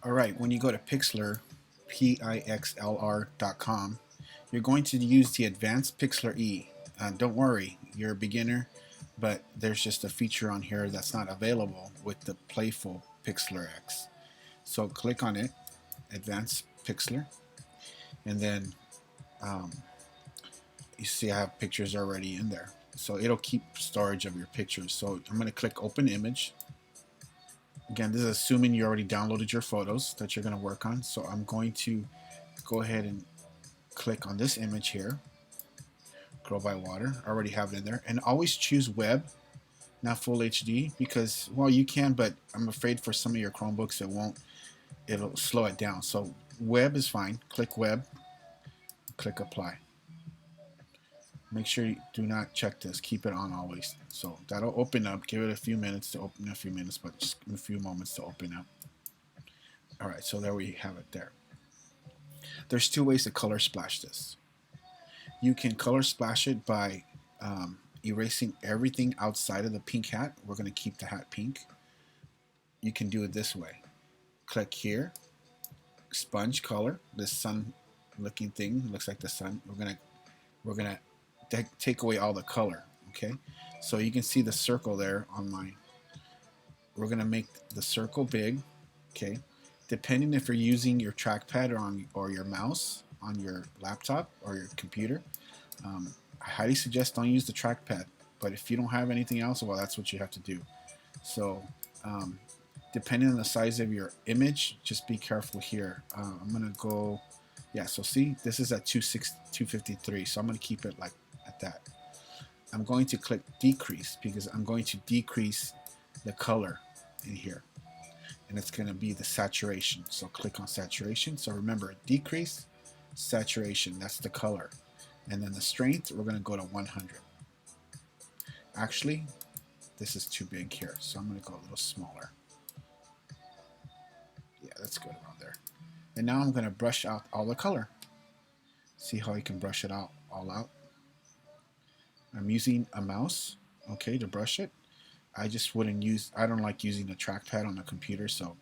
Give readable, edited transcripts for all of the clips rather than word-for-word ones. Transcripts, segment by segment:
All right, when you go to Pixlr, Pixlr.com, you're going to use the advanced Pixlr E. Don't worry, you're a beginner, but there's just a feature on here that's not available with the playful Pixlr X. So click on it, advanced Pixlr, and then um, you see I have pictures already in there. So it'll keep storage of your pictures. So I'm going to click open image. Again, this is assuming you already downloaded your photos that you're going to work on. So I'm going to go ahead and click on this image here, Grow by Water. I already have it in there. And always choose web, not full HD, because, well, you can, but I'm afraid for some of your Chromebooks it'll slow it down. So web is fine. Click web, click apply. Make sure you do not check this. Keep it on always. So that'll open up. Give it a few minutes to open, a few minutes, but just a few moments to open up. All right, so there we have it there. There's two ways to color splash this. You can color splash it by erasing everything outside of the pink hat. We're going to keep the hat pink. You can do it this way. Click here, sponge color, this sun looking thing looks like the sun. We're gonna take away all the color. Okay, so you can see the circle there on mine. We're gonna make the circle big. Okay, depending if you're using your trackpad or your mouse on your laptop or your computer, I highly suggest don't use the trackpad. But if you don't have anything else, well, that's what you have to do. So depending on the size of your image, just be careful here. I'm gonna go, yeah, so see, this is at 253, so I'm gonna keep it like at that. I'm going to click decrease because I'm going to decrease the color in here, and it's gonna be the saturation. So click on saturation. So remember, decrease, saturation, that's the color. And then the strength, we're gonna go to 100. Actually, this is too big here, so I'm gonna go a little smaller. Yeah, that's good around there. And now I'm going to brush out all the color. See how you can brush it out all out. I'm using a mouse, okay, to brush it. I don't like using a trackpad on the computer, so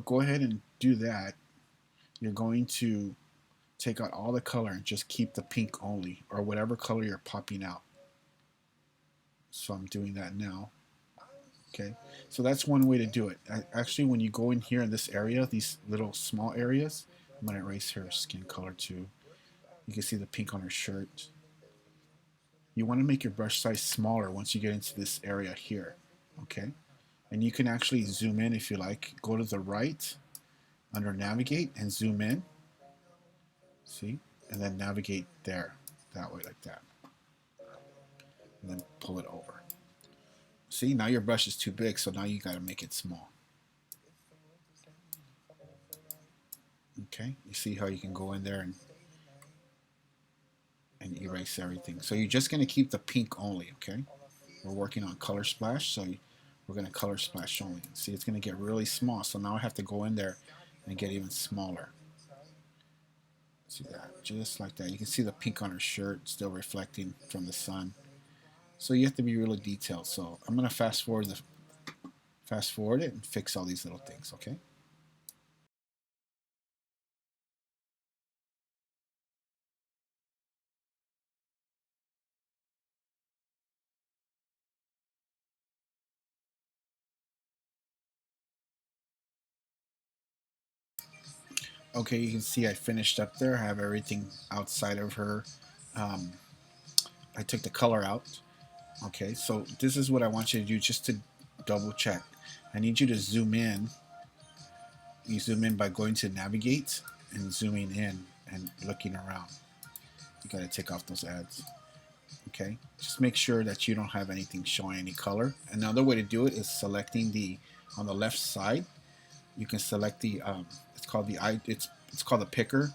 go ahead and do that. You're going to take out all the color and just keep the pink only, or whatever color you're popping out. So I'm doing that now. Okay, so that's one way to do it. Actually, when you go in here in this area, these little small areas, I'm going to erase her skin color too. You can see the pink on her shirt. You want to make your brush size smaller once you get into this area here. Okay, and you can actually zoom in if you like. Go to the right under navigate and zoom in. See, and then navigate there, that way, like that, and then pull it over. See, now your brush is too big, so now you got to make it small. Okay, you see how you can go in there and erase everything. So you're just going to keep the pink only, okay? We're working on color splash, so we're going to color splash only. See, it's going to get really small, so now I have to go in there and get even smaller. See that? Just like that. You can see the pink on her shirt still reflecting from the sun. So you have to be really detailed. So I'm going to fast forward it and fix all these little things, okay? Okay, you can see I finished up there. I have everything outside of her. Um, I took the color out. Okay, so this is what I want you to do just to double check. I need you to zoom in. You zoom in by going to navigate and zooming in and looking around. You got to take off those ads. Okay, just make sure that you don't have anything showing any color. Another way to do it is selecting on the left side. You can select it's called it's called the picker,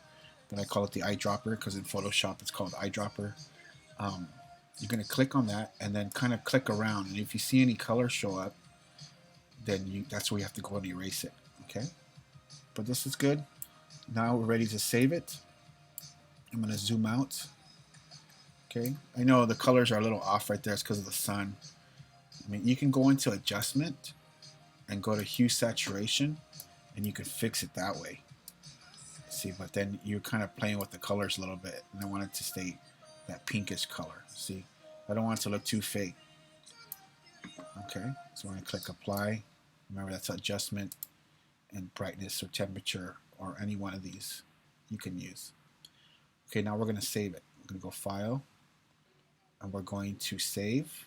but I call it the eyedropper because in Photoshop it's called eyedropper. You're going to click on that and then kind of click around, and if you see any color show up, then that's where you have to go and erase it. Okay, but this is good. Now we're ready to save it. I'm going to zoom out. Okay, I know the colors are a little off right there. It's because of the sun. I mean, you can go into adjustment and go to hue saturation and you can fix it that way. See, but then you're kind of playing with the colors a little bit, and I want it to stay that pinkish color. See, I don't want it to look too fake. Okay, so I'm going to click apply. Remember, that's adjustment and brightness or temperature or any one of these you can use. Okay, now we're going to save it. I'm going to go file, and we're going to save.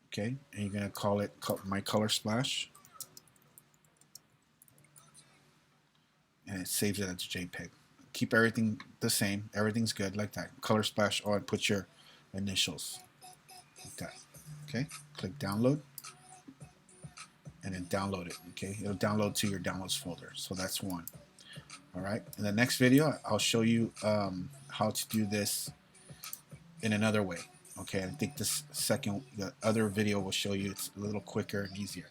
Okay, and you're going to call it my color splash, and it saves it as JPEG. Keep everything the same. Everything's good like that. Color splash on, put your initials like that. Okay, click download, and then download it. Okay, it'll download to your downloads folder. So that's one. All right. In the next video, I'll show you how to do this in another way. Okay, I think the other video will show you it's a little quicker and easier.